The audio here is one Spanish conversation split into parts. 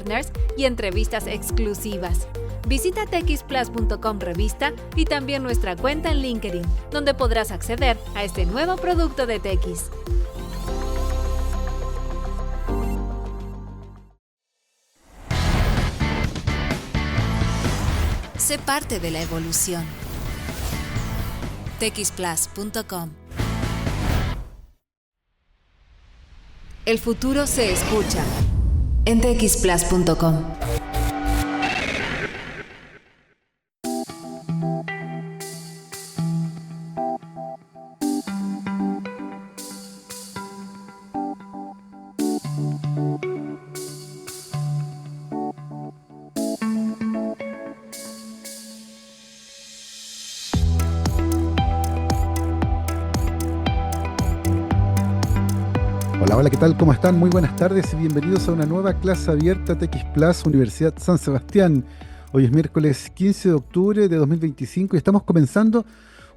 partners y entrevistas exclusivas. Visita txplus.com revista y también nuestra cuenta en LinkedIn, donde podrás acceder a este nuevo producto de TX. Sé parte de la evolución. txplus.com. El futuro se escucha en txplus.com. Hola, ¿qué tal? ¿Cómo están? Muy buenas tardes y bienvenidos a una nueva clase abierta TX Plus Universidad San Sebastián. Hoy es miércoles 15 de octubre de 2025 y estamos comenzando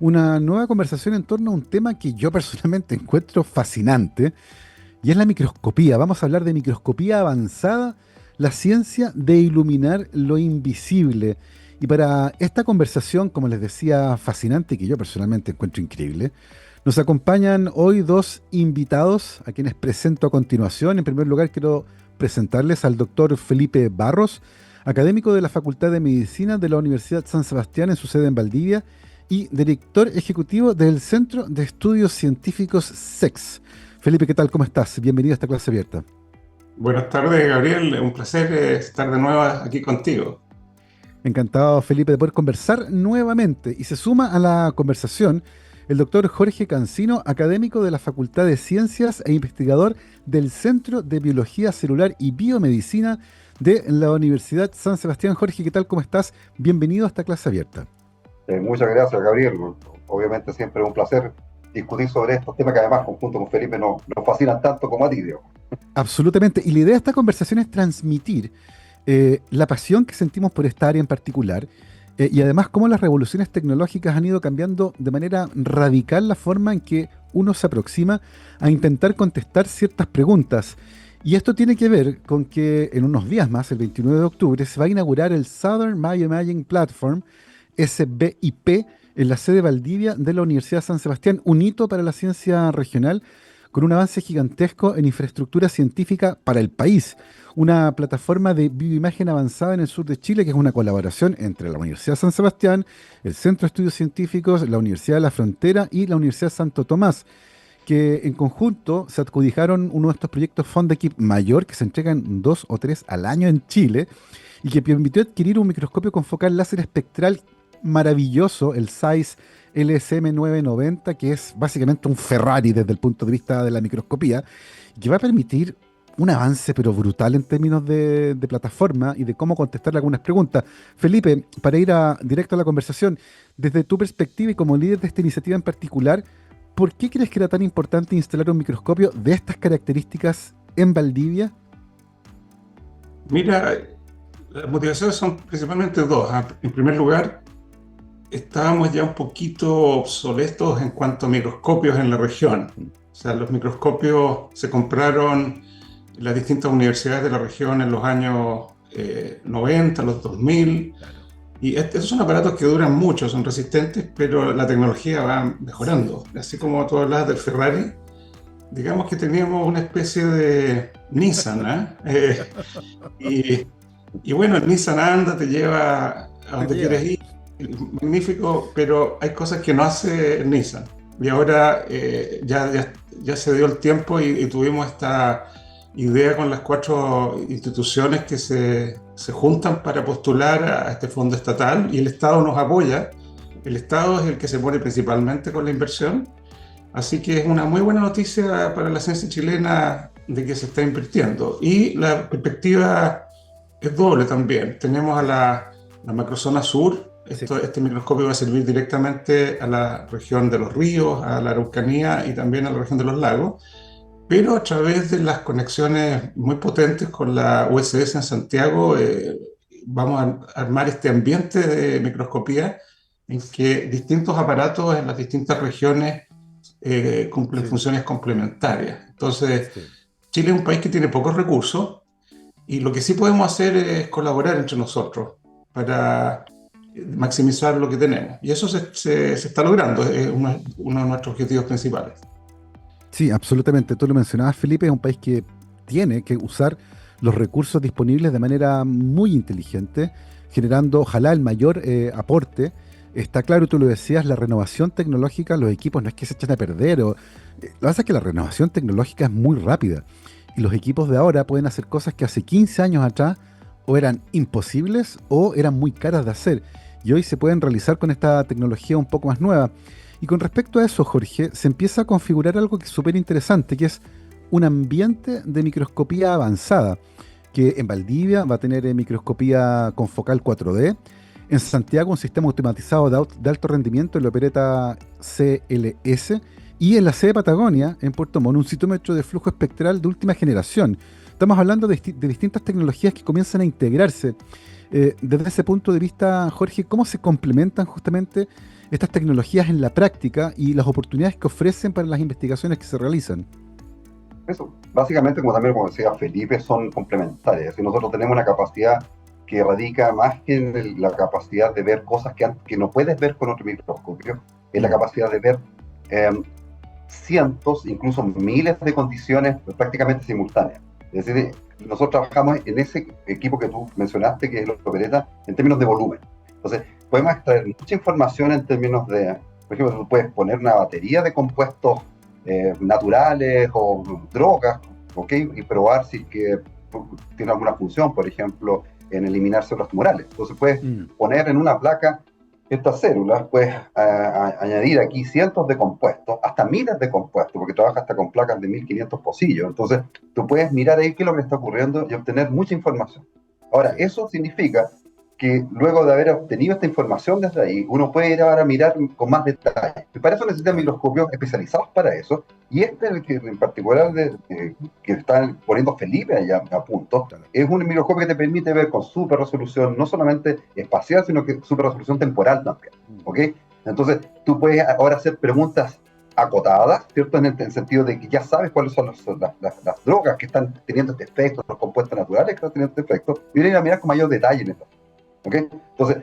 una nueva conversación en torno a un tema que yo personalmente encuentro fascinante y es la microscopía. Vamos a hablar de microscopía avanzada, la ciencia de iluminar lo invisible. Y para esta conversación, como les decía, fascinante y que yo personalmente encuentro increíble, nos acompañan hoy dos invitados a quienes presento a continuación. En primer lugar, quiero presentarles al doctor Felipe Barros, académico de la Facultad de Medicina de la Universidad San Sebastián en su sede en Valdivia y director ejecutivo del Centro de Estudios Científicos SEX. Felipe, ¿qué tal? ¿Cómo estás? Bienvenido a esta clase abierta. Buenas tardes, Gabriel. Un placer estar de nuevo aquí contigo. Encantado, Felipe, de poder conversar nuevamente. Y se suma a la conversación el doctor Jorge Cancino, académico de la Facultad de Ciencias e investigador del Centro de Biología Celular y Biomedicina de la Universidad San Sebastián. Jorge, ¿qué tal? ¿Cómo estás? Bienvenido a esta clase abierta. Muchas gracias, Gabriel. Obviamente siempre es un placer discutir sobre estos temas que además, junto con Felipe, nos fascinan tanto como a ti, Diego. Absolutamente. Y la idea de esta conversación es transmitir la pasión que sentimos por esta área en particular. Y además cómo las revoluciones tecnológicas han ido cambiando de manera radical la forma en que uno se aproxima a intentar contestar ciertas preguntas. Y esto tiene que ver con que en unos días más, el 29 de octubre, se va a inaugurar el Southern Bioimaging Platform, SBIP, en la sede Valdivia de la Universidad San Sebastián, un hito para la ciencia regional con un avance gigantesco en infraestructura científica para el país. Una plataforma de bioimagen avanzada en el sur de Chile, que es una colaboración entre la Universidad San Sebastián, el Centro de Estudios Científicos, la Universidad de la Frontera y la Universidad Santo Tomás, que en conjunto se adjudicaron uno de estos proyectos Fondequip mayor, que se entregan 2 o 3 al año en Chile, y que permitió adquirir un microscopio con focal láser espectral maravilloso, el ZEISS LSM 990, que es básicamente un Ferrari desde el punto de vista de la microscopía, que va a permitir un avance pero brutal en términos de plataforma y de cómo contestar algunas preguntas. Felipe, para ir directo a la conversación, desde tu perspectiva y como líder de esta iniciativa en particular, ¿por qué crees que era tan importante instalar un microscopio de estas características en Valdivia? Mira, las motivaciones son principalmente dos. En primer lugar, estábamos ya un poquito obsoletos en cuanto a microscopios en la región. O sea, los microscopios se compraron en las distintas universidades de la región en los años 90, los 2000. Y estos son aparatos que duran mucho, son resistentes, pero la tecnología va mejorando. Así como tú hablabas del Ferrari, digamos que teníamos una especie de Nissan, y bueno, el Nissan anda, te lleva a donde quieres ir, magnífico, pero hay cosas que no hace el Nissan. Y ahora ya se dio el tiempo y tuvimos esta idea con las 4 instituciones que se juntan para postular a este fondo estatal y el Estado nos apoya. El Estado es el que se pone principalmente con la inversión, así que es una muy buena noticia para la ciencia chilena de que se está invirtiendo. Y la perspectiva es doble también. Tenemos a la macrozona sur. Este microscopio va a servir directamente a la región de los ríos, a la Araucanía y también a la región de los lagos, pero a través de las conexiones muy potentes con la USS en Santiago vamos a armar este ambiente de microscopía en que distintos aparatos en las distintas regiones cumplen funciones complementarias. Entonces, Chile es un país que tiene pocos recursos Y lo que sí podemos hacer es colaborar entre nosotros para maximizar lo que tenemos. Y eso se está logrando, es uno de nuestros objetivos principales. Sí, absolutamente. Tú lo mencionabas, Felipe, es un país que tiene que usar los recursos disponibles de manera muy inteligente, generando, ojalá, el mayor aporte. Está claro, tú lo decías, la renovación tecnológica, los equipos no es que se echen a perder. Lo que pasa es que la renovación tecnológica es muy rápida. Y los equipos de ahora pueden hacer cosas que hace 15 años atrás o eran imposibles o eran muy caras de hacer. Y hoy se pueden realizar con esta tecnología un poco más nueva. Y con respecto a eso, Jorge, se empieza a configurar algo que es súper interesante, que es un ambiente de microscopía avanzada, que en Valdivia va a tener microscopía con focal 4D, en Santiago un sistema automatizado de alto rendimiento, el Opereta CLS, y en la sede de Patagonia, en Puerto Montt, un citómetro de flujo espectral de última generación. Estamos hablando de distintas tecnologías que comienzan a integrarse. Desde ese punto de vista, Jorge, ¿cómo se complementan justamente estas tecnologías en la práctica y las oportunidades que ofrecen para las investigaciones que se realizan? Eso, básicamente, como decía Felipe, son complementarias. Y nosotros tenemos una capacidad que radica más que en la capacidad de ver cosas que no puedes ver con otro microscopio, es la capacidad de ver cientos, incluso miles de condiciones prácticamente simultáneas. Es decir, nosotros trabajamos en ese equipo que tú mencionaste, que es el Opereta, en términos de volumen. Entonces, podemos extraer mucha información en términos de, por ejemplo, tú puedes poner una batería de compuestos naturales o drogas, ¿ok? Y probar si que tiene alguna función, por ejemplo, en eliminar células tumorales. Entonces puedes poner en una placa estas células, puedes añadir aquí cientos de compuestos, hasta miles de compuestos, porque trabaja hasta con placas de 1500 pocillos. Entonces tú puedes mirar ahí qué es lo que está ocurriendo y obtener mucha información. Ahora, eso significa que luego de haber obtenido esta información desde ahí, uno puede ir ahora a mirar con más detalle. Y para eso necesita microscopios especializados para eso, y el que en particular que está poniendo Felipe allá a punto, es un microscopio que te permite ver con super resolución, no solamente espacial, sino que super resolución temporal también, ¿ok? Entonces, tú puedes ahora hacer preguntas acotadas, ¿cierto? En el sentido de que ya sabes cuáles son las drogas que están teniendo este efecto, los compuestos naturales que están teniendo este efecto, y ir a mirar con mayor detalle en esto. ¿Okay? Entonces,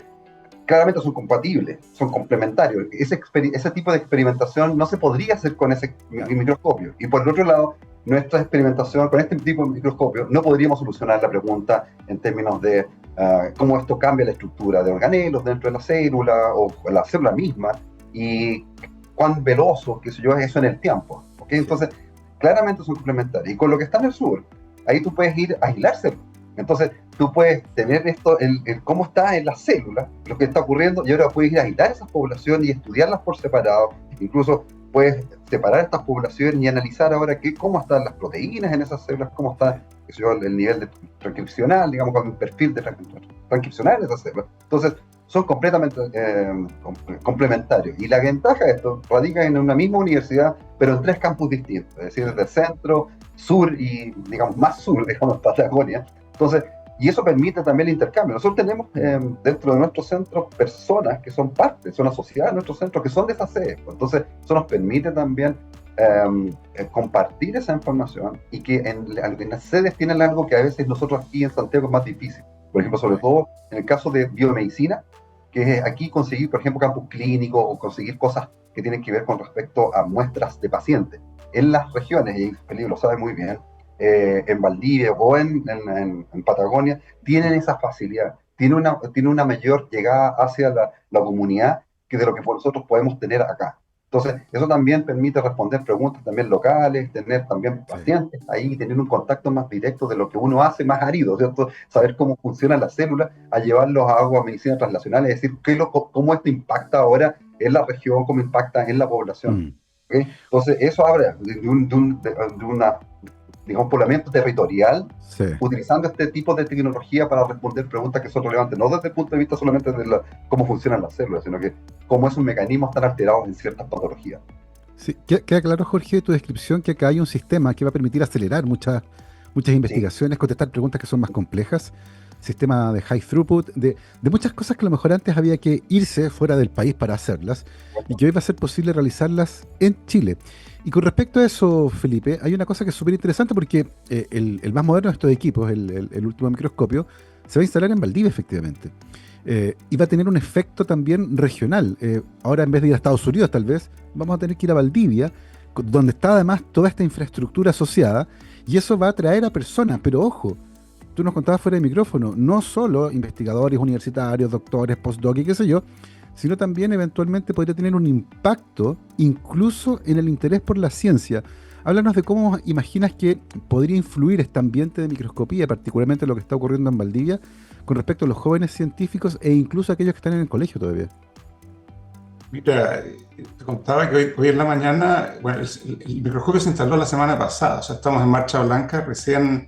claramente son compatibles, son complementarios. Ese tipo de experimentación no se podría hacer con ese microscopio. Y por el otro lado, nuestra experimentación con este tipo de microscopio no podríamos solucionar la pregunta en términos de cómo esto cambia la estructura de organelos dentro de la célula o la célula misma y cuán veloz, qué sé yo, es eso en el tiempo. ¿Okay? Entonces, claramente son complementarios. Y con lo que está en el sur, ahí tú puedes ir a aislarse. Entonces, tú puedes tener esto, cómo está en las células, lo que está ocurriendo, y ahora puedes ir a aislar esas poblaciones y estudiarlas por separado. Incluso puedes separar estas poblaciones y analizar ahora cómo están las proteínas en esas células, cómo está el nivel de transcripcional, digamos, con un perfil de transcripcional de esas células. Entonces, son completamente complementarios. Y la ventaja de esto radica en una misma universidad, pero en 3 campus distintos, es decir, desde el centro, sur y, digamos, más sur, digamos, Patagonia. Entonces, y eso permite también el intercambio. Nosotros tenemos dentro de nuestros centros personas que son parte, son asociadas a nuestros centros, que son de esa sede. Entonces, eso nos permite también compartir esa información y que en las sedes tienen algo que a veces nosotros aquí en Santiago es más difícil. Por ejemplo, sobre todo en el caso de biomedicina, que es aquí conseguir, por ejemplo, campus clínicos o conseguir cosas que tienen que ver con respecto a muestras de pacientes. En las regiones, y Felipe lo sabe muy bien, en Valdivia o en Patagonia, tienen esa facilidad, tiene una mayor llegada hacia la comunidad que de lo que nosotros podemos tener acá. Entonces, eso también permite responder preguntas también locales, tener también pacientes ahí, tener un contacto más directo de lo que uno hace más árido, ¿cierto? Saber cómo funcionan las células, a llevarlos a algo a medicina translacional, es decir, cómo esto impacta ahora en la región, cómo impacta en la población. ¿Okay? Entonces, eso habla de una digamos, poblamiento territorial, utilizando este tipo de tecnología para responder preguntas que son relevantes, no desde el punto de vista solamente de cómo funcionan las células, sino que cómo esos mecanismos están alterados en ciertas patologías. Sí, queda claro, Jorge, tu descripción, que acá hay un sistema que va a permitir acelerar muchas investigaciones, contestar preguntas que son más complejas. sistema de high throughput, de muchas cosas que a lo mejor antes había que irse fuera del país para hacerlas y que hoy va a ser posible realizarlas en Chile. Y con respecto a eso, Felipe, hay una cosa que es súper interesante porque el más moderno de estos equipos, el último microscopio, se va a instalar en Valdivia, efectivamente. Y va a tener un efecto también regional. Ahora, en vez de ir a Estados Unidos, tal vez, vamos a tener que ir a Valdivia, donde está además toda esta infraestructura asociada, y eso va a atraer a personas. Pero ojo, tú nos contabas fuera de micrófono, no solo investigadores universitarios, doctores, postdoc y qué sé yo, sino también eventualmente podría tener un impacto incluso en el interés por la ciencia. Háblanos de cómo imaginas que podría influir este ambiente de microscopía, particularmente lo que está ocurriendo en Valdivia, con respecto a los jóvenes científicos e incluso a aquellos que están en el colegio todavía. Mira, te contaba que hoy en la mañana, bueno, el microscopio se instaló la semana pasada, o sea, estamos en marcha blanca, recién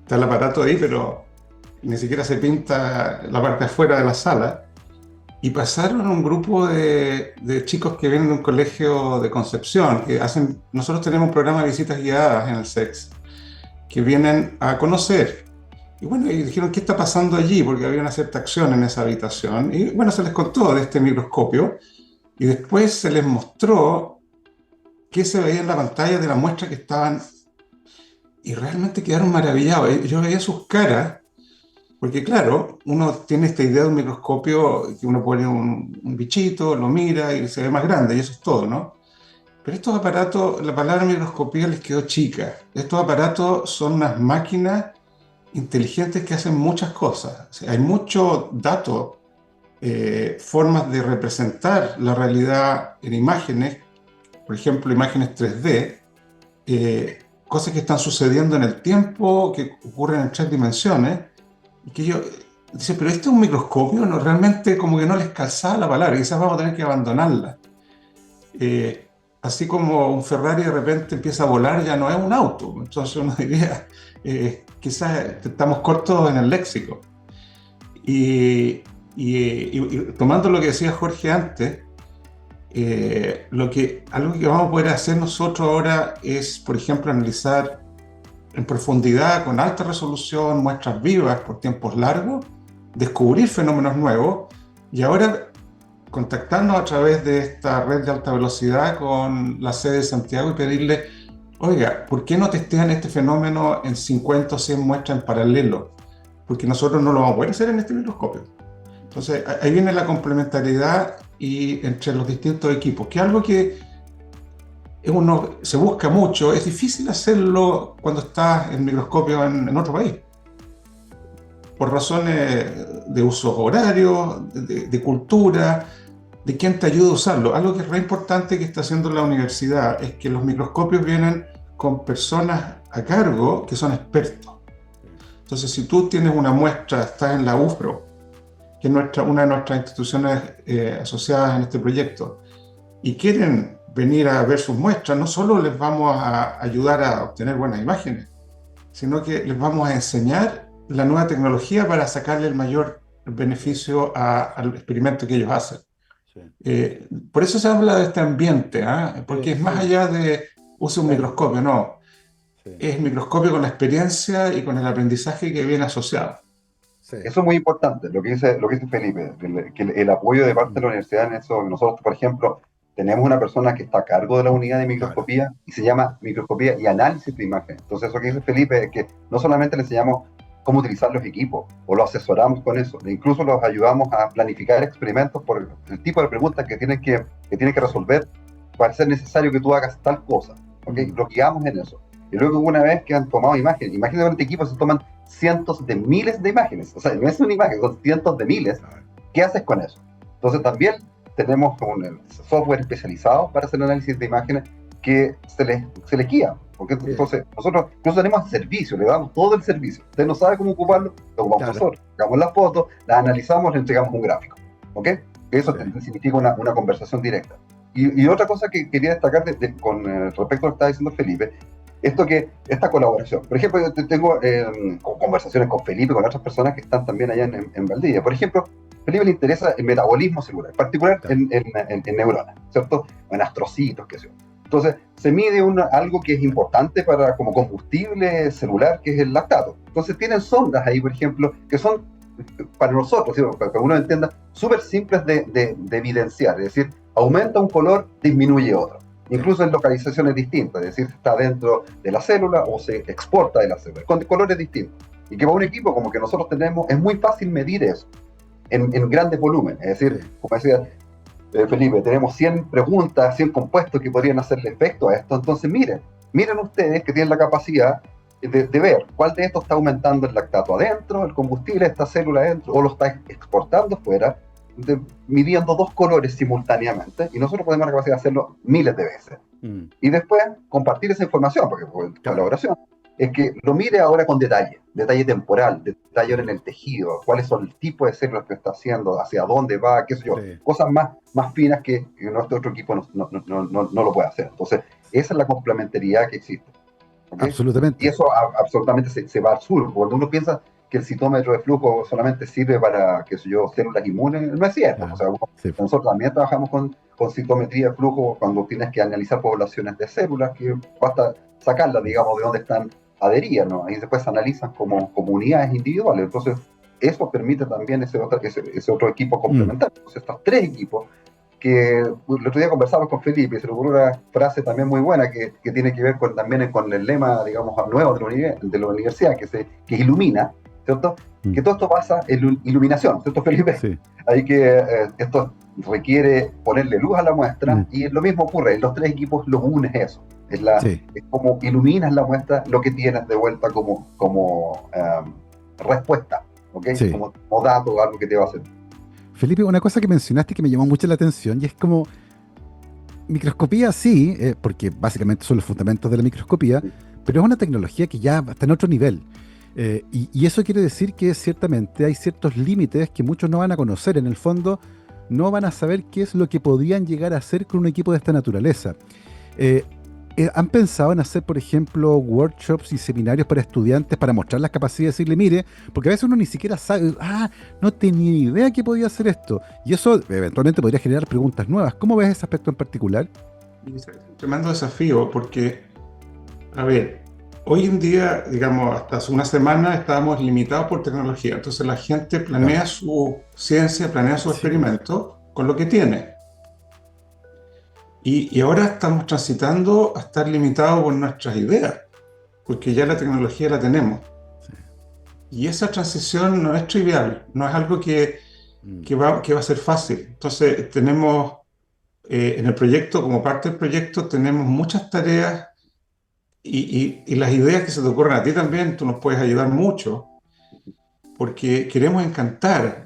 está el aparato ahí, pero ni siquiera se pinta la parte de afuera de la sala. Y pasaron un grupo de chicos que vienen de un colegio de Concepción, que hacen, nosotros tenemos un programa de visitas guiadas en el SEX, que vienen a conocer. Y bueno, y dijeron, ¿qué está pasando allí? Porque había una cierta acción en esa habitación. Y bueno, se les contó de este microscopio, y después se les mostró qué se veía en la pantalla de la muestra que estaban, y realmente quedaron maravillados. Yo veía sus caras, porque claro, uno tiene esta idea de un microscopio que uno pone un bichito, lo mira y se ve más grande, y eso es todo, ¿no? Pero estos aparatos, la palabra microscopía les quedó chica. Estos aparatos son unas máquinas inteligentes que hacen muchas cosas. O sea, hay muchos datos, formas de representar la realidad en imágenes, por ejemplo, imágenes 3D, cosas que están sucediendo en el tiempo, que ocurren en 3 dimensiones, y que yo dice, pero este es un microscopio, no, realmente como que no les calzaba la palabra, quizás vamos a tener que abandonarla. Así como un Ferrari de repente empieza a volar, ya no es un auto. Entonces uno diría, quizás estamos cortos en el léxico. Y tomando lo que decía Jorge antes, algo que vamos a poder hacer nosotros ahora es, por ejemplo, analizar en profundidad, con alta resolución, muestras vivas por tiempos largos, descubrir fenómenos nuevos y ahora contactarnos a través de esta red de alta velocidad con la sede de Santiago y pedirle, oiga, ¿por qué no testean este fenómeno en 50 o 100 muestras en paralelo? Porque nosotros no lo vamos a poder hacer en este microscopio. Entonces, ahí viene la complementariedad entre los distintos equipos, que es algo que uno se busca mucho, es difícil hacerlo cuando estás en microscopio en otro país, por razones de uso horario, de cultura, de quién te ayuda a usarlo. Algo que es re importante que está haciendo la universidad es que los microscopios vienen con personas a cargo que son expertos. Entonces, si tú tienes una muestra, estás en la UFRO, que es una de nuestras instituciones asociadas en este proyecto, y quieren venir a ver sus muestras, no solo les vamos a ayudar a obtener buenas imágenes, sino que les vamos a enseñar la nueva tecnología para sacarle el mayor beneficio al experimento que ellos hacen. Sí. Por eso se habla de este ambiente, porque es más allá de use un microscopio, no. Sí. Es microscopio con la experiencia y con el aprendizaje que viene asociado. Sí. Eso es muy importante, lo que dice Felipe, que el apoyo de parte de la universidad en eso. Nosotros, por ejemplo, tenemos una persona que está a cargo de la unidad de microscopía, claro, y se llama microscopía y análisis de imagen. Entonces, eso que dice Felipe es que no solamente le enseñamos cómo utilizar los equipos, o lo asesoramos con eso, incluso los ayudamos a planificar experimentos por el tipo de preguntas que tienen que resolver para ser necesario que tú hagas tal cosa, ¿okay? Los guiamos en eso. Y luego, una vez que han tomado imágenes, imagínate con este equipo se toman cientos de miles de imágenes, o sea, no es una imagen, son cientos de miles. ¿Qué haces con eso? Entonces también tenemos un software especializado para hacer análisis de imágenes que se les guía, porque entonces nosotros tenemos servicio, le damos todo el servicio. Usted no sabe cómo ocuparlo, lo ocupamos nosotros, sacamos las fotos, las analizamos, le entregamos un gráfico, ¿ok? Eso significa una conversación directa. Y otra cosa que quería destacar con respecto a lo que estaba diciendo Felipe, esta colaboración. Por ejemplo, yo tengo conversaciones con Felipe, con otras personas que están también allá en Valdivia. Por ejemplo, a Felipe le interesa el metabolismo celular, en particular en neuronas, ¿cierto? En astrocitos, qué sé yo. Entonces, se mide algo que es importante como combustible celular, que es el lactato. Entonces, tienen sondas ahí, por ejemplo, que son para nosotros, ¿sí? Para que uno entienda, súper simples de evidenciar. Es decir, aumenta un color, disminuye otro. Incluso en localizaciones distintas, es decir, está dentro de la célula o se exporta de la célula, con colores distintos. Y que para un equipo como que nosotros tenemos, es muy fácil medir eso en grandes volúmenes. Es decir, como decía Felipe, tenemos 100 preguntas, 100 compuestos que podrían hacerle efecto a esto. Entonces miren ustedes que tienen la capacidad de ver cuál de estos está aumentando el lactato adentro, el combustible de esta célula adentro, o lo está exportando fuera, midiendo 2 colores simultáneamente, y nosotros tenemos la capacidad de hacerlo miles de veces. Y después compartir esa información, porque colaboración, es que lo mire ahora con detalle temporal, detalle en el tejido, cuáles son el tipo de células que está haciendo, hacia dónde va, qué sé yo, cosas más finas que nuestro otro equipo no lo puede hacer. Entonces, esa es la complementariedad que existe. ¿Okay? Absolutamente. Y eso absolutamente se va al sur. Cuando uno piensa que el citómetro de flujo solamente sirve para, qué sé yo, células inmunes, no es cierto. O sea, nosotros también trabajamos con citometría de flujo cuando tienes que analizar poblaciones de células, que basta sacarlas, digamos, de donde están adheridas, ¿no? Ahí después se analizan como unidades individuales. Entonces, eso permite también ese otro equipo complementario. Entonces, estos 3 equipos, que el otro día conversamos con Felipe y se le ocurrió una frase también muy buena que tiene que ver también con el lema, digamos, nuevo de la universidad, que ilumina, ¿cierto? Que todo esto pasa en iluminación, ¿cierto, Felipe? Sí. Ahí que esto requiere ponerle luz a la muestra, y lo mismo ocurre, en los 3 equipos los unes eso. Es como iluminas la muestra, lo que tienes de vuelta como respuesta, ¿ok? Sí. Como dato, algo que te va a hacer. Felipe, una cosa que mencionaste que me llamó mucho la atención, y es como microscopía sí, porque básicamente son los fundamentos de la microscopía, pero es una tecnología que ya está en otro nivel. Y eso quiere decir que ciertamente hay ciertos límites que muchos no van a conocer. En el fondo, no van a saber qué es lo que podrían llegar a hacer con un equipo de esta naturaleza. ¿Han pensado en hacer, por ejemplo, workshops y seminarios para estudiantes para mostrar las capacidades y decirle, mire, porque a veces uno ni siquiera sabe, no tenía idea que podía hacer esto? Y eso eventualmente podría generar preguntas nuevas. ¿Cómo ves ese aspecto en particular? Es un tremendo desafío porque, a ver, hoy en día, digamos, hasta hace una semana estábamos limitados por tecnología. Entonces la gente planea su ciencia, planea su experimento con lo que tiene. Y ahora estamos transitando a estar limitados por nuestras ideas, porque ya la tecnología la tenemos. Sí. Y esa transición no es trivial, no es algo que va a ser fácil. Entonces tenemos, en el proyecto, como parte del proyecto, tenemos muchas tareas y las ideas que se te ocurren a ti también, tú nos puedes ayudar mucho, porque queremos encantar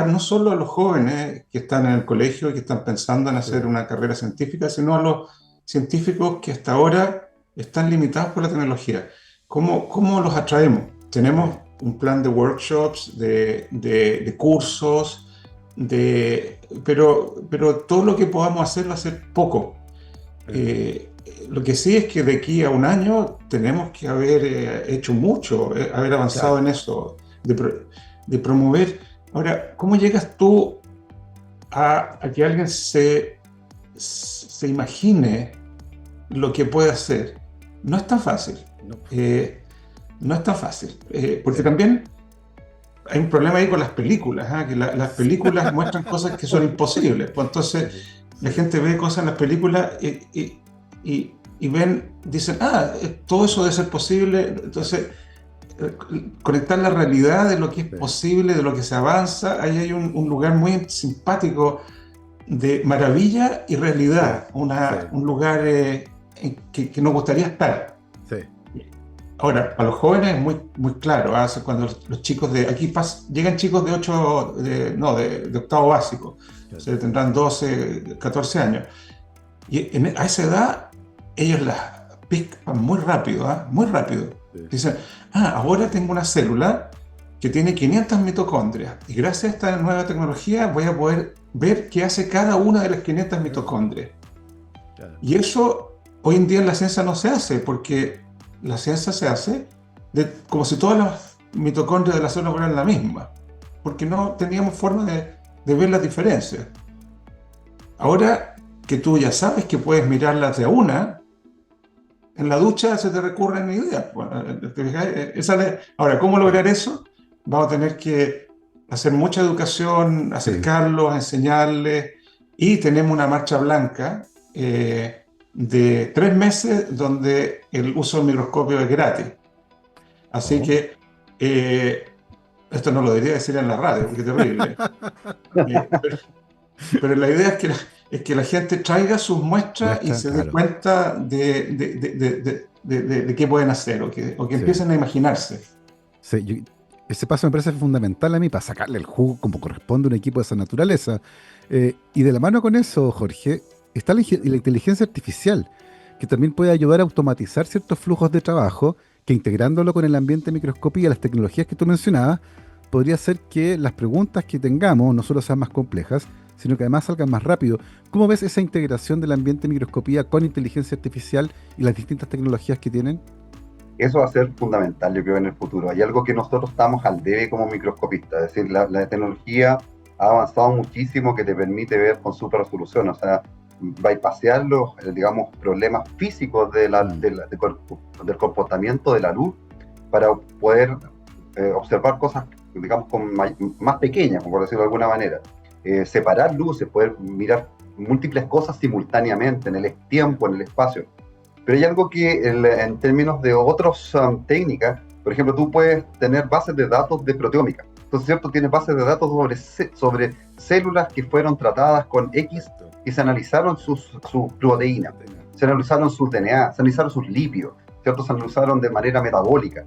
no solo a los jóvenes que están en el colegio y que están pensando en hacer una carrera científica, sino a los científicos que hasta ahora están limitados por la tecnología. ¿Cómo los atraemos? Tenemos un plan de workshops, de cursos, pero todo lo que podamos hacer va a ser poco. Lo que sí es que de aquí a un año tenemos que haber hecho mucho, haber avanzado en eso. De promover. Ahora, ¿cómo llegas tú a que alguien se imagine lo que puede hacer? No es tan fácil. No es tan fácil. Porque también hay un problema ahí con las películas, que las películas muestran cosas que son imposibles. Pues entonces la gente ve cosas en las películas y dicen, todo eso debe ser posible. Entonces, conectar la realidad de lo que es posible, de lo que se avanza, ahí hay un lugar muy simpático de maravilla y realidad, un lugar que nos gustaría estar. Sí. Ahora, a los jóvenes es muy claro, cuando los chicos llegan chicos de octavo básico, o sea, tendrán 12, 14 años, y a esa edad ellos las piscan muy rápido, muy rápido. Sí. Dicen, ahora tengo una célula que tiene 500 mitocondrias y gracias a esta nueva tecnología voy a poder ver qué hace cada una de las 500 mitocondrias. Claro. Y eso hoy en día en la ciencia no se hace, porque la ciencia se hace como si todas las mitocondrias de la célula fueran la misma, porque no teníamos forma de ver las diferencias. Ahora que tú ya sabes que puedes mirarlas de a una, en la ducha se te recurren ideas. Ahora, ¿cómo lograr eso? Vamos a tener que hacer mucha educación, acercarlos, enseñarles, y tenemos una marcha blanca de 3 meses donde el uso del microscopio es gratis. Así que esto no lo debería decir en la radio, porque es terrible. Pero la idea es que la gente traiga sus muestras y se dé claro. cuenta de qué pueden hacer o que empiecen a imaginarse. Sí, ese paso me parece fundamental a mí para sacarle el jugo como corresponde a un equipo de esa naturaleza. Y de la mano con eso, Jorge, está la inteligencia artificial, que también puede ayudar a automatizar ciertos flujos de trabajo, que integrándolo con el ambiente de microscopía y las tecnologías que tú mencionabas, podría hacer que las preguntas que tengamos no solo sean más complejas, sino que además salgan más rápido. ¿Cómo ves esa integración del ambiente de microscopía con inteligencia artificial y las distintas tecnologías que tienen? Eso va a ser fundamental, yo creo, en el futuro. Hay algo que nosotros estamos al debe como microscopistas, es decir, la tecnología ha avanzado muchísimo, que te permite ver con super resolución, o sea, bypassear los, digamos, problemas físicos del comportamiento de la luz para poder observar cosas, digamos, más pequeñas, por decirlo de alguna manera. Separar luces, poder mirar múltiples cosas simultáneamente en el tiempo, en el espacio. Pero hay algo que en términos de otras técnicas, por ejemplo, tú puedes tener bases de datos de proteómica. Entonces, ¿cierto? Tienes bases de datos sobre células que fueron tratadas con X y se analizaron sus proteínas, se analizaron sus DNA, se analizaron sus lípidos, ¿cierto? Se analizaron de manera metabólica.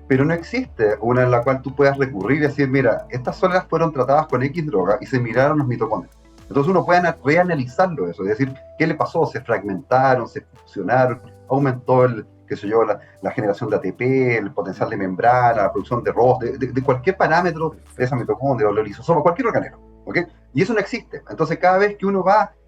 Pero no existe una en la cual tú puedas recurrir y decir, mira, estas células fueron tratadas con X droga y se miraron los mitocondrios. Entonces uno puede reanalizarlo eso, es decir, ¿qué le pasó? ¿Se fragmentaron, se fusionaron, aumentó la generación de ATP, el potencial de membrana, la producción de ROS, de cualquier parámetro de esa mitocondria o el lisosoma, cualquier organelo, ¿ok? Y eso no existe. Entonces cada vez que uno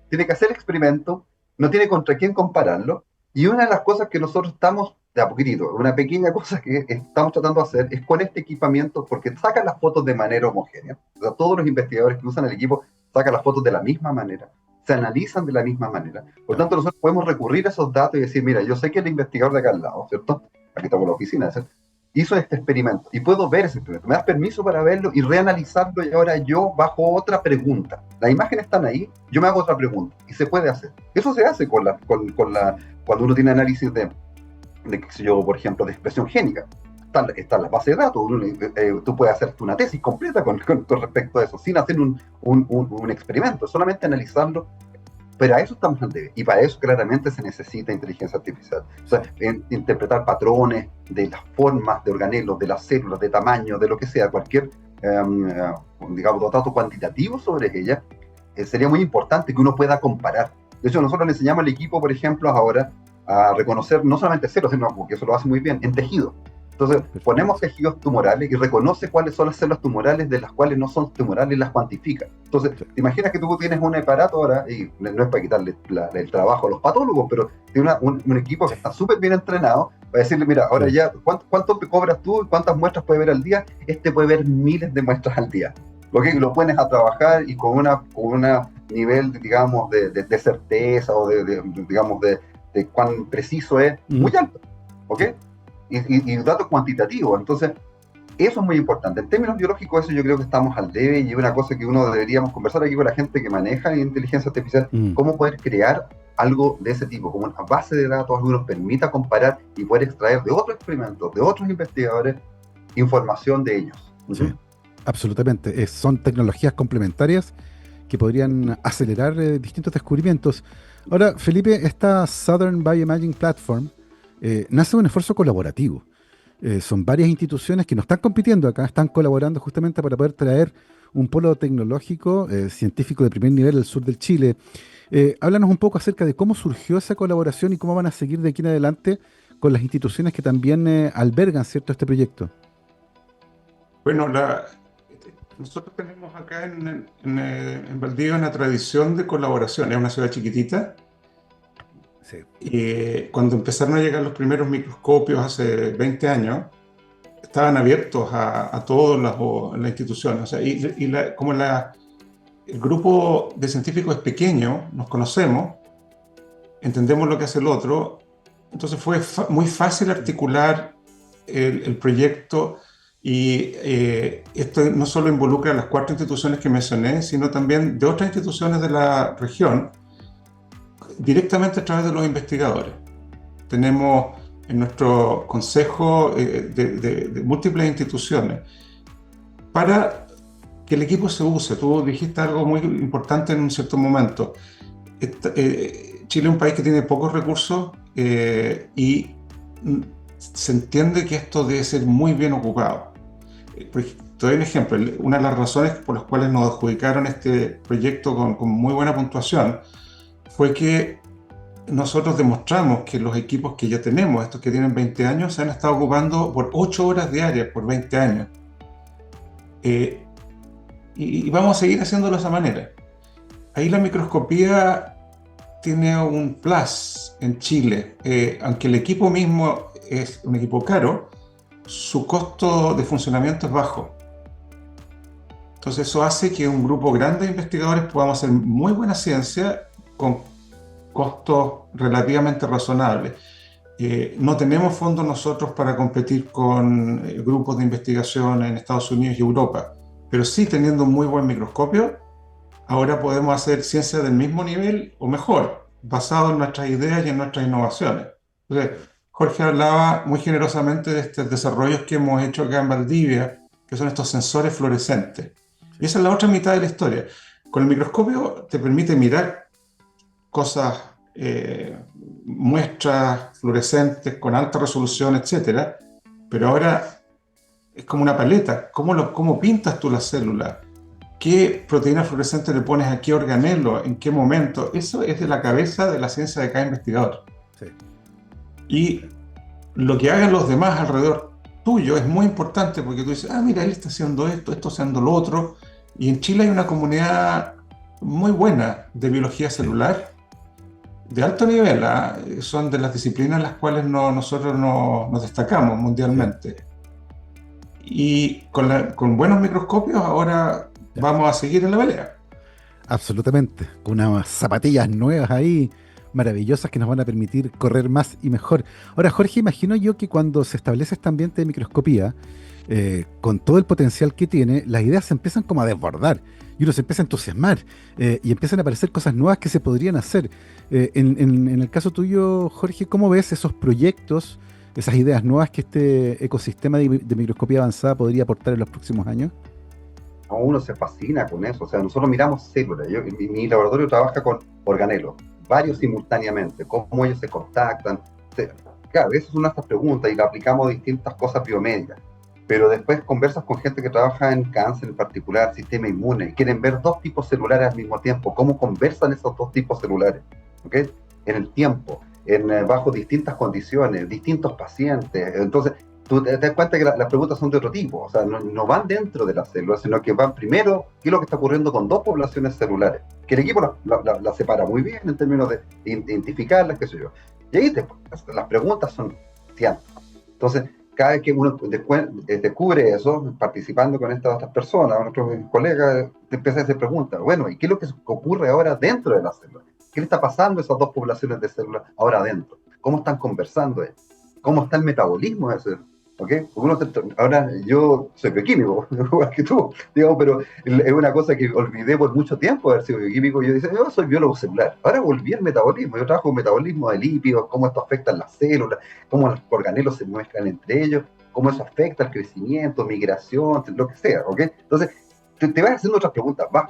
tiene que hacer el experimento, no tiene contra quién compararlo, y una de las cosas que nosotros estamos, de a poquitito, una pequeña cosa que estamos tratando de hacer es con este equipamiento, porque sacan las fotos de manera homogénea, o sea, todos los investigadores que usan el equipo sacan las fotos de la misma manera, se analizan de la misma manera. Por tanto, nosotros podemos recurrir a esos datos y decir, mira, yo sé que el investigador de acá al lado, ¿cierto? Aquí estamos en la oficina, ¿cierto? Hizo este experimento y puedo ver ese experimento. Me das permiso para verlo y reanalizarlo, y ahora yo bajo otra pregunta. Las imágenes están ahí, yo me hago otra pregunta y se puede hacer. Eso se hace cuando uno tiene análisis de qué sé yo, por ejemplo, de expresión génica. Están las bases de datos, tú puedes hacer una tesis completa con respecto a eso, sin hacer un experimento, solamente analizarlo. Pero a eso estamos al debe, y para eso claramente se necesita inteligencia artificial. O sea, interpretar patrones de las formas de organelos, de las células, de tamaño, de lo que sea, cualquier, digamos, dato cuantitativo sobre ella, sería muy importante que uno pueda comparar. De hecho, nosotros le enseñamos al equipo, por ejemplo, ahora a reconocer no solamente celos, sino porque eso lo hace muy bien, en tejido. Entonces, ponemos tejidos tumorales y reconoce cuáles son las células tumorales de las cuales no son tumorales y las cuantifica. Entonces, te imaginas que tú tienes un aparato ahora, y no es para quitarle el trabajo a los patólogos, pero tiene un equipo que está súper bien entrenado para decirle, mira, ahora ya, ¿cuánto te cobras tú? ¿Cuántas muestras puedes ver al día? Este puede ver miles de muestras al día. Lo pones a trabajar y con una nivel, digamos, de certeza o digamos, de cuán preciso es, muy alto, ¿ok? Y datos cuantitativos. Entonces, eso es muy importante. En términos biológicos, eso yo creo que estamos al debe, y es una cosa que uno deberíamos conversar aquí con la gente que maneja inteligencia artificial, cómo poder crear algo de ese tipo, como una base de datos, algo que nos permita comparar y poder extraer de otros experimentos, de otros investigadores, información de ellos. Sí, absolutamente. Son tecnologías complementarias que podrían acelerar distintos descubrimientos. Ahora, Felipe, esta Southern Bioimaging Platform nace de un esfuerzo colaborativo. Son varias instituciones que no están compitiendo acá, están colaborando justamente para poder traer un polo tecnológico, científico de primer nivel al sur del Chile. Háblanos un poco acerca de cómo surgió esa colaboración y cómo van a seguir de aquí en adelante con las instituciones que también albergan, ¿cierto?, este proyecto. Bueno, nosotros tenemos acá en Valdivia una tradición de colaboración. Es una ciudad chiquitita. Sí. Y cuando empezaron a llegar los primeros microscopios hace 20 años, estaban abiertos a todas las instituciones. O sea, el grupo de científicos es pequeño, nos conocemos, entendemos lo que hace el otro, entonces fue muy fácil articular el proyecto Y esto no solo involucra a las 4 instituciones que mencioné, sino también de otras instituciones de la región, directamente a través de los investigadores. Tenemos en nuestro consejo de múltiples instituciones para que el equipo se use. Tú dijiste algo muy importante en un cierto momento. Chile es un país que tiene pocos recursos y se entiende que esto debe ser muy bien ocupado. Te doy un ejemplo. Una de las razones por las cuales nos adjudicaron este proyecto con muy buena puntuación fue que nosotros demostramos que los equipos que ya tenemos, estos que tienen 20 años, se han estado ocupando por 8 horas diarias por 20 años. Y vamos a seguir haciéndolo de esa manera. Ahí la microscopía tiene un plus en Chile. Aunque el equipo mismo es un equipo caro, su costo de funcionamiento es bajo. Entonces eso hace que un grupo grande de investigadores podamos hacer muy buena ciencia con costos relativamente razonables. No tenemos fondos nosotros para competir con grupos de investigación en Estados Unidos y Europa, pero sí, teniendo un muy buen microscopio, ahora podemos hacer ciencia del mismo nivel o mejor, basado en nuestras ideas y en nuestras innovaciones. Entonces, Jorge hablaba muy generosamente de estos desarrollos que hemos hecho acá en Valdivia, que son estos sensores fluorescentes. Y esa es la otra mitad de la historia. Con el microscopio te permite mirar cosas, muestras fluorescentes con alta resolución, etcétera, pero ahora es como una paleta. ¿Cómo pintas tú la célula? ¿Qué proteína fluorescente le pones a qué organelo? ¿En qué momento? Eso es de la cabeza de la ciencia de cada investigador. Sí. Y lo que hagan los demás alrededor tuyo es muy importante, porque tú dices, mira, él está haciendo esto, esto haciendo lo otro. Y en Chile hay una comunidad muy buena de biología celular, de alto nivel, son de las disciplinas en las cuales nosotros nos destacamos mundialmente. Y con buenos microscopios ahora vamos a seguir en la pelea. Absolutamente, con unas zapatillas nuevas ahí, maravillosas, que nos van a permitir correr más y mejor. Ahora, Jorge, imagino yo que cuando se establece este ambiente de microscopía, con todo el potencial que tiene, las ideas se empiezan como a desbordar y uno se empieza a entusiasmar y empiezan a aparecer cosas nuevas que se podrían hacer. En el caso tuyo, Jorge, ¿cómo ves esos proyectos, esas ideas nuevas que este ecosistema de microscopía avanzada podría aportar en los próximos años? Uno se fascina con eso. O sea, nosotros miramos células. Mi laboratorio trabaja con organelos, varios simultáneamente, cómo ellos se contactan. Claro, esas son nuestras preguntas y la aplicamos a distintas cosas biomédicas. Pero después conversas con gente que trabaja en cáncer en particular, sistema inmune, y quieren ver 2 tipos celulares al mismo tiempo, cómo conversan esos 2 tipos celulares, ¿okay? En el tiempo, bajo distintas condiciones, distintos pacientes. Entonces, tú te das cuenta que las preguntas son de otro tipo, o sea, no van dentro de la célula, sino que van primero, qué es lo que está ocurriendo con 2 poblaciones celulares, que el equipo la separa muy bien en términos de identificarlas, qué sé yo. Y ahí las preguntas son cientos. Entonces, cada vez que uno descubre eso, participando con estas otras personas, nuestros colegas, te empiezan a hacer preguntas. Bueno, ¿y qué es lo que ocurre ahora dentro de la célula? ¿Qué le está pasando a esas 2 poblaciones de células ahora adentro? ¿Cómo están conversando ellos? ¿Cómo está el metabolismo de eso? ¿Okay? Ahora yo soy bioquímico, igual que tú, digamos, pero es una cosa que olvidé por mucho tiempo haber sido bioquímico. Yo decía, yo soy biólogo celular. Ahora volví al metabolismo. Yo trabajo en metabolismo de lípidos, cómo esto afecta a las células, cómo los organelos se mezclan entre ellos, cómo eso afecta al crecimiento, migración, lo que sea. ¿Okay? Entonces, te vas haciendo otras preguntas, vas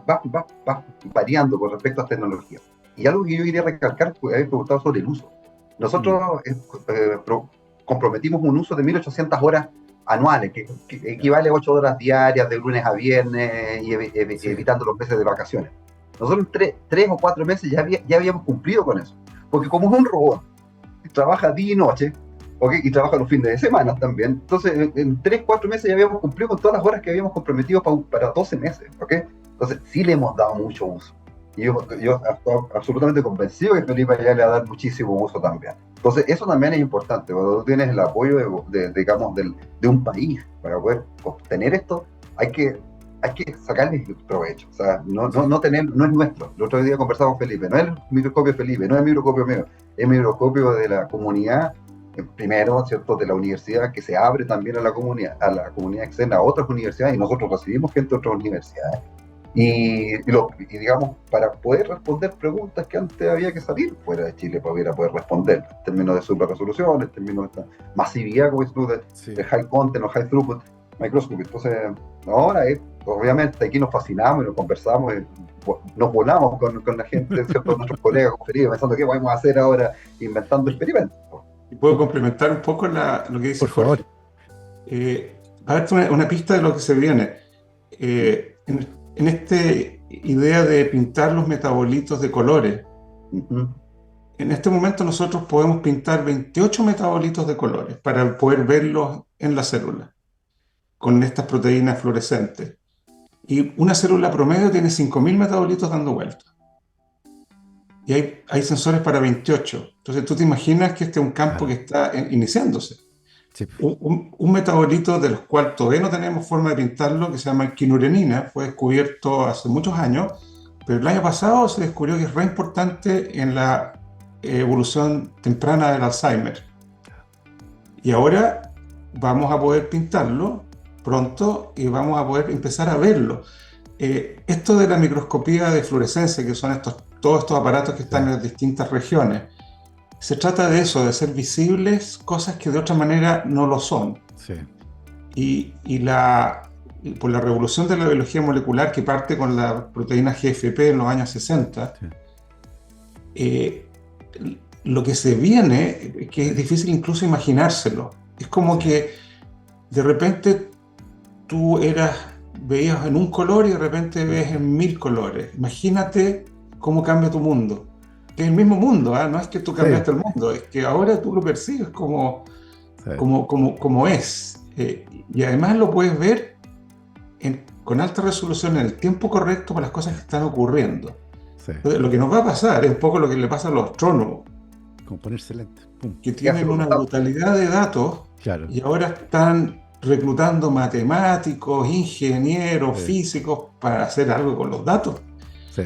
variando con respecto a tecnología. Y algo que yo quería recalcar, porque habéis preguntado sobre el uso. Nosotros comprometimos un uso de 1.800 horas anuales, que equivale a 8 horas diarias de lunes a viernes y evitando los meses de vacaciones. Nosotros en 3 o 4 meses ya habíamos cumplido con eso, porque como es un robot, trabaja día y noche, ¿okay? Y trabaja los fines de semana también, entonces en 3 o 4 meses ya habíamos cumplido con todas las horas que habíamos comprometido para 12 meses, ¿okay? Entonces sí le hemos dado mucho uso. Y yo estoy absolutamente convencido que Felipe ya le va a dar muchísimo uso también. Entonces, eso también es importante. Cuando tú tienes el apoyo de un país para poder obtener esto, hay que sacarle provecho. O sea, no es nuestro. El otro día conversamos con Felipe. No es el microscopio de Felipe, no es el microscopio mío. Es el microscopio de la comunidad primero, ¿cierto?, de la universidad, que se abre también a la comunidad externa, a otras universidades, y nosotros recibimos gente de otras universidades. Y digamos, para poder responder preguntas que antes había que salir fuera de Chile para poder responder, en términos de super resolución, en términos de masividad, como dices tú, de high content o high throughput microscopy. Entonces, ahora, obviamente, aquí nos fascinamos y nos conversamos, nos volamos con la gente, ¿cierto?, nuestros colegas conferidos, pensando qué podemos hacer ahora, inventando experimentos. Y puedo complementar un poco lo que dice Por favor. A darte una pista de lo que se viene. En esta idea de pintar los metabolitos de colores, en este momento nosotros podemos pintar 28 metabolitos de colores para poder verlos en la célula, con estas proteínas fluorescentes. Y una célula promedio tiene 5.000 metabolitos dando vueltas. Y hay sensores para 28. Entonces tú te imaginas que este es un campo que está iniciándose. Sí. Un metabolito del cual todavía no tenemos forma de pintarlo, que se llama quinurenina, fue descubierto hace muchos años, pero el año pasado se descubrió que es re importante en la evolución temprana del Alzheimer. Y ahora vamos a poder pintarlo pronto y vamos a poder empezar a verlo. Esto de la microscopía de fluorescencia, que son todos estos aparatos que están en las distintas regiones, se trata de eso, de hacer visibles cosas que de otra manera no lo son. Sí. Y por la revolución de la biología molecular que parte con la proteína GFP en los años 60, sí. Lo que se viene, que es difícil incluso imaginárselo, es como que de repente tú veías en un color y de repente ves en 1000 colores. Imagínate cómo cambia tu mundo. Que es el mismo mundo, ¿eh? No es que tú cambiaste el mundo, es que ahora tú lo percibes como es. Y además lo puedes ver con alta resolución en el tiempo correcto para las cosas que están ocurriendo. Sí. Entonces, lo que nos va a pasar es un poco lo que le pasa a los astrónomos. Como ponerse lente. Pum. Que tienen una brutalidad de datos, claro. Y ahora están reclutando matemáticos, ingenieros, físicos para hacer algo con los datos. Sí.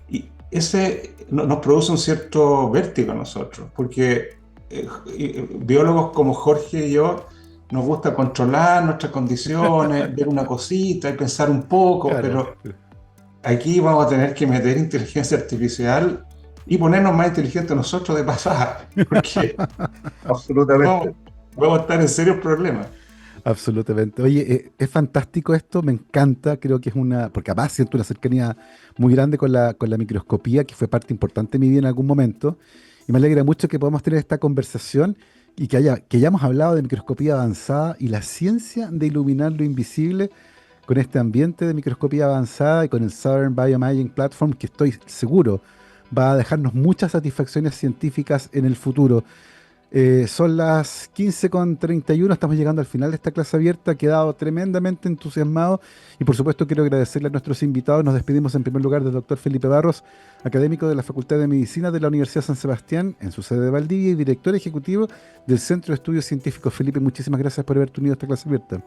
Y ese nos produce un cierto vértigo a nosotros, porque biólogos como Jorge y yo nos gusta controlar nuestras condiciones, ver una cosita y pensar un poco, claro. Pero aquí vamos a tener que meter inteligencia artificial y ponernos más inteligentes nosotros de pasada, porque absolutamente vamos a estar en serios problemas. Absolutamente. Oye, es fantástico esto, me encanta, creo que es porque además siento una cercanía muy grande con la microscopía, que fue parte importante de mi vida en algún momento, y me alegra mucho que podamos tener esta conversación y que hayamos hablado de microscopía avanzada y la ciencia de iluminar lo invisible con este ambiente de microscopía avanzada y con el Southern Bioimaging Platform, que estoy seguro va a dejarnos muchas satisfacciones científicas en el futuro. Son las 15:31, estamos llegando al final de esta clase abierta, he quedado tremendamente entusiasmado y por supuesto quiero agradecerle a nuestros invitados. Nos despedimos en primer lugar del doctor Felipe Barros, académico de la Facultad de Medicina de la Universidad San Sebastián, en su sede de Valdivia, y director ejecutivo del Centro de Estudios Científicos. Felipe, muchísimas gracias por haberte unido a esta clase abierta.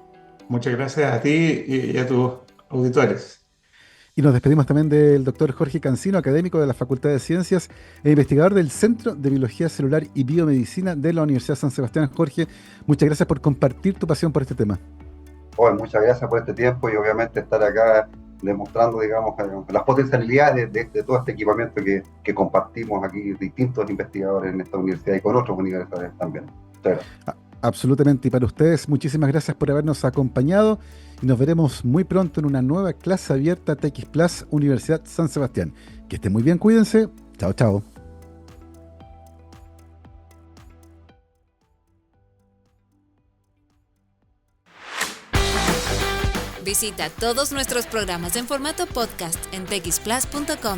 Muchas gracias a ti y a tus auditores. Y nos despedimos también del doctor Jorge Cancino, académico de la Facultad de Ciencias e investigador del Centro de Biología Celular y Biomedicina de la Universidad San Sebastián. Jorge, muchas gracias por compartir tu pasión por este tema. Muchas gracias por este tiempo y obviamente estar acá demostrando, digamos, las potencialidades de todo este equipamiento que compartimos aquí distintos investigadores en esta universidad y con otras universidades también. Absolutamente. Y para ustedes, muchísimas gracias por habernos acompañado y nos veremos muy pronto en una nueva clase abierta TX Plus Universidad San Sebastián. Que estén muy bien, cuídense. Chao, chao. Visita todos nuestros programas en formato podcast en txplus.com.